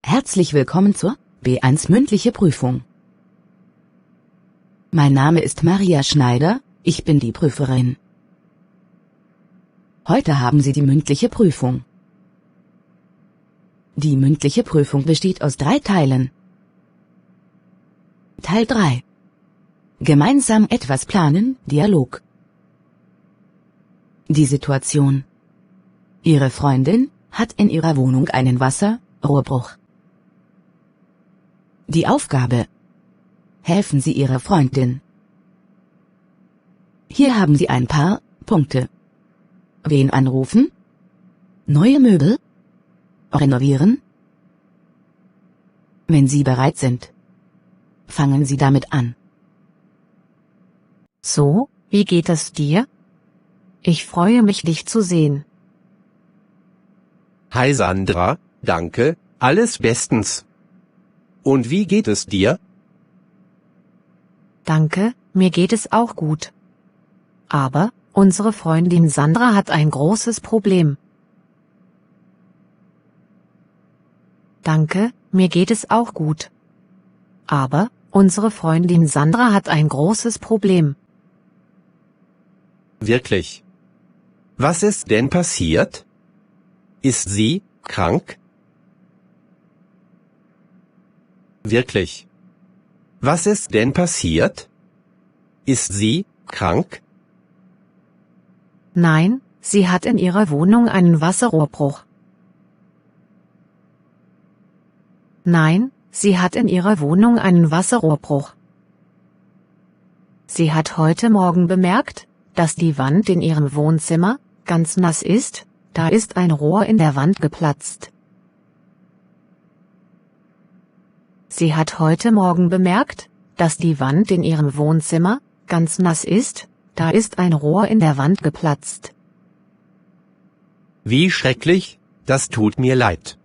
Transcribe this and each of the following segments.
Herzlich willkommen zur B1 mündliche Prüfung. Mein Name ist Maria Schneider, ich bin die Prüferin. Heute haben Sie die mündliche Prüfung. Die mündliche Prüfung besteht aus 3 Teilen. Teil 3. Gemeinsam etwas planen, Dialog. Die Situation. Ihre Freundin hat in ihrer Wohnung einen Wasserrohrbruch. Die Aufgabe. Helfen Sie Ihrer Freundin. Hier haben Sie ein paar Punkte. Wen anrufen? Neue Möbel? Renovieren? Wenn Sie bereit sind, fangen Sie damit an. So, wie geht es dir? Ich freue mich, dich zu sehen. Hi Sandra, danke, alles bestens. Und wie geht es dir? Danke, mir geht es auch gut. Aber, unsere Freundin Sandra hat ein großes Problem. Danke, mir geht es auch gut. Aber, unsere Freundin Sandra hat ein großes Problem. Wirklich? Was ist denn passiert? Ist sie krank? Wirklich? Was ist denn passiert? Ist sie krank? Nein, sie hat in ihrer Wohnung einen Wasserrohrbruch. Nein, sie hat in ihrer Wohnung einen Wasserrohrbruch. Sie hat heute Morgen bemerkt, dass die Wand in ihrem Wohnzimmer ganz nass ist, da ist ein Rohr in der Wand geplatzt. Sie hat heute Morgen bemerkt, dass die Wand in ihrem Wohnzimmer ganz nass ist, da ist ein Rohr in der Wand geplatzt. Wie schrecklich, das tut mir leid.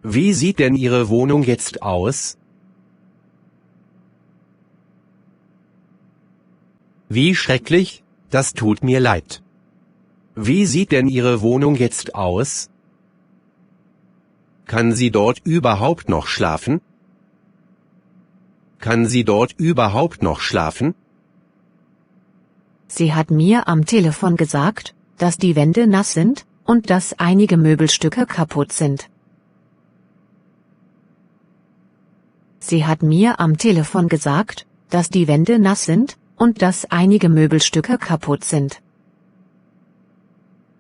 Wie sieht denn Ihre Wohnung jetzt aus? Wie schrecklich, das tut mir leid. Wie sieht denn Ihre Wohnung jetzt aus? Kann sie dort überhaupt noch schlafen? Kann sie dort überhaupt noch schlafen? Sie hat mir am Telefon gesagt, dass die Wände nass sind und dass einige Möbelstücke kaputt sind. Sie hat mir am Telefon gesagt, dass die Wände nass sind und dass einige Möbelstücke kaputt sind.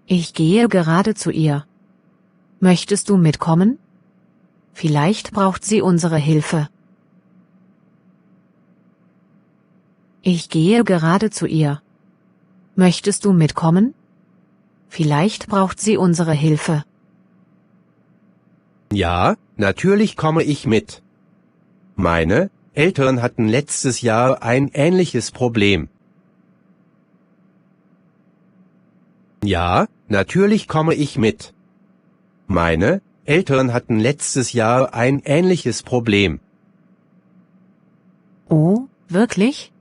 Ich gehe gerade zu ihr. Möchtest du mitkommen? Vielleicht braucht sie unsere Hilfe. Ich gehe gerade zu ihr. Möchtest du mitkommen? Vielleicht braucht sie unsere Hilfe. Ja, natürlich komme ich mit. Meine Eltern hatten letztes Jahr ein ähnliches Problem. Ja, natürlich komme ich mit. Meine Eltern hatten letztes Jahr ein ähnliches Problem. Oh, wirklich?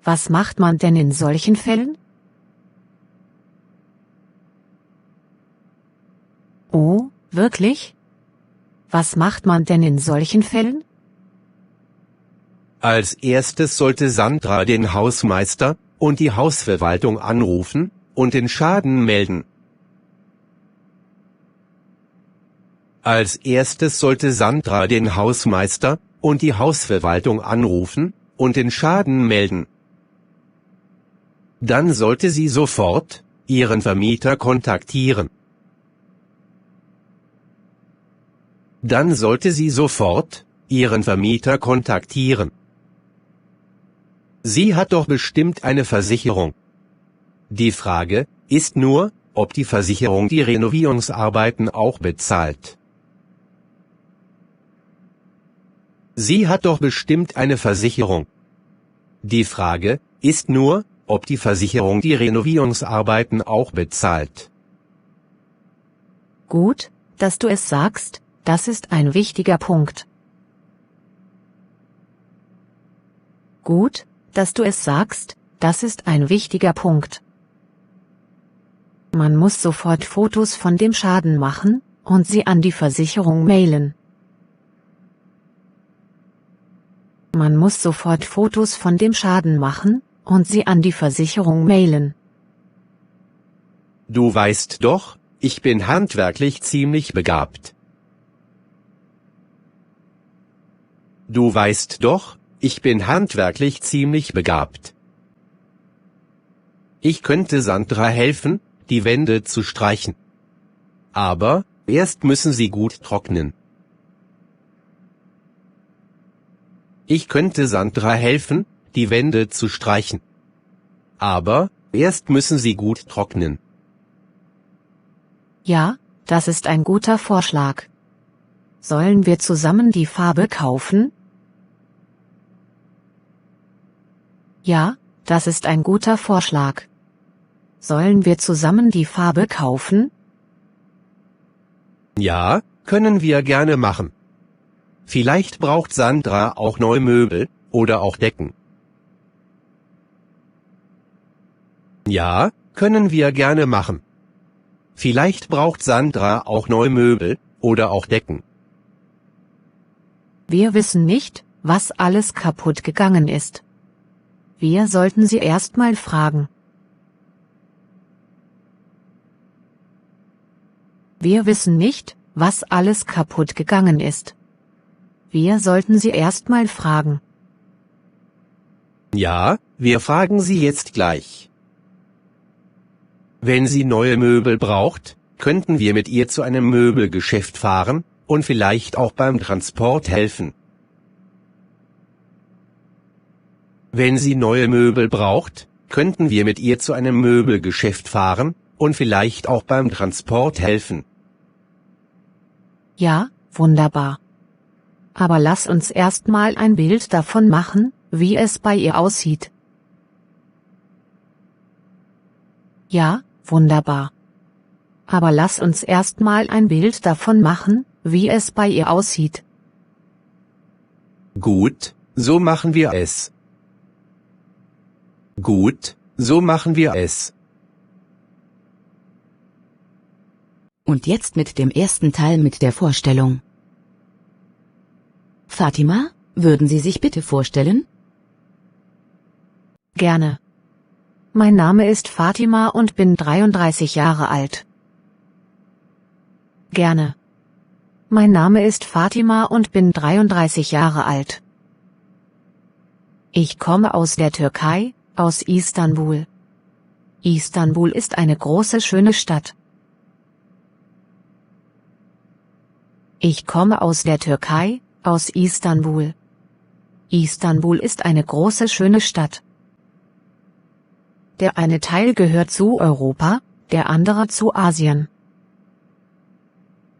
Was macht man denn in solchen Fällen? Oh, wirklich? Was macht man denn in solchen Fällen? Als erstes sollte Sandra den Hausmeister und die Hausverwaltung anrufen und den Schaden melden. Als erstes sollte Sandra den Hausmeister und die Hausverwaltung anrufen und den Schaden melden. Dann sollte sie sofort ihren Vermieter kontaktieren. Dann sollte sie sofort ihren Vermieter kontaktieren. Sie hat doch bestimmt eine Versicherung. Die Frage ist nur, ob die Versicherung die Renovierungsarbeiten auch bezahlt. Sie hat doch bestimmt eine Versicherung. Die Frage ist nur, ob die Versicherung die Renovierungsarbeiten auch bezahlt. Gut, dass du es sagst, das ist ein wichtiger Punkt. Gut, dass du es sagst, das ist ein wichtiger Punkt. Man muss sofort Fotos von dem Schaden machen und sie an die Versicherung mailen. Man muss sofort Fotos von dem Schaden machen und sie an die Versicherung mailen. Du weißt doch, ich bin handwerklich ziemlich begabt. Du weißt doch, ich bin handwerklich ziemlich begabt. Ich könnte Sandra helfen, die Wände zu streichen. Aber, erst müssen sie gut trocknen. Ich könnte Sandra helfen, die Wände zu streichen. Aber, erst müssen sie gut trocknen. Ja, das ist ein guter Vorschlag. Sollen wir zusammen die Farbe kaufen? Ja, das ist ein guter Vorschlag. Sollen wir zusammen die Farbe kaufen? Ja, können wir gerne machen. Vielleicht braucht Sandra auch neue Möbel, oder auch Decken. Ja, können wir gerne machen. Vielleicht braucht Sandra auch neue Möbel, oder auch Decken. Wir wissen nicht, was alles kaputt gegangen ist. Wir sollten sie erstmal fragen. Wir wissen nicht, was alles kaputt gegangen ist. Wir sollten sie erstmal fragen. Ja, wir fragen sie jetzt gleich. Wenn sie neue Möbel braucht, könnten wir mit ihr zu einem Möbelgeschäft fahren und vielleicht auch beim Transport helfen. Wenn sie neue Möbel braucht, könnten wir mit ihr zu einem Möbelgeschäft fahren und vielleicht auch beim Transport helfen. Ja, wunderbar. Aber lass uns erstmal ein Bild davon machen, wie es bei ihr aussieht. Ja, wunderbar. Aber lass uns erstmal ein Bild davon machen, wie es bei ihr aussieht. Gut, so machen wir es. Gut, so machen wir es. Und jetzt mit dem ersten Teil mit der Vorstellung. Fatima, würden Sie sich bitte vorstellen? Gerne. Mein Name ist Fatima und bin 33 Jahre alt. Gerne. Mein Name ist Fatima und bin 33 Jahre alt. Ich komme aus der Türkei, aus Istanbul. Istanbul ist eine große, schöne Stadt. Ich komme aus der Türkei, aus Istanbul. Istanbul ist eine große, schöne Stadt. Der eine Teil gehört zu Europa, der andere zu Asien.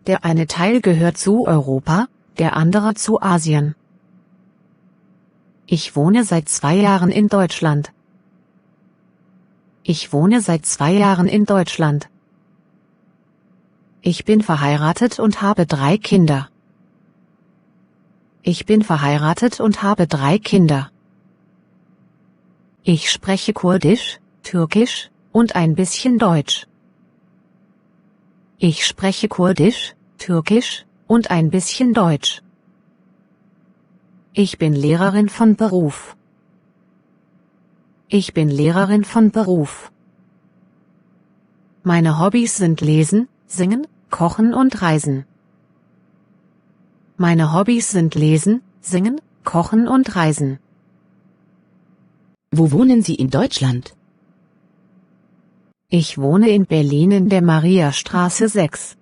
Der eine Teil gehört zu Europa, der andere zu Asien. Ich wohne seit 2 Jahren in Deutschland. Ich wohne seit 2 Jahren in Deutschland. Ich bin verheiratet und habe 3 Kinder. Ich bin verheiratet und habe 3 Kinder. Ich spreche Kurdisch, Türkisch und ein bisschen Deutsch. Ich spreche Kurdisch, Türkisch und ein bisschen Deutsch. Ich bin Lehrerin von Beruf. Ich bin Lehrerin von Beruf. Meine Hobbys sind Lesen, Singen, Kochen und Reisen. Meine Hobbys sind Lesen, Singen, Kochen und Reisen. Wo wohnen Sie in Deutschland? Ich wohne in Berlin in der Mariastraße 6.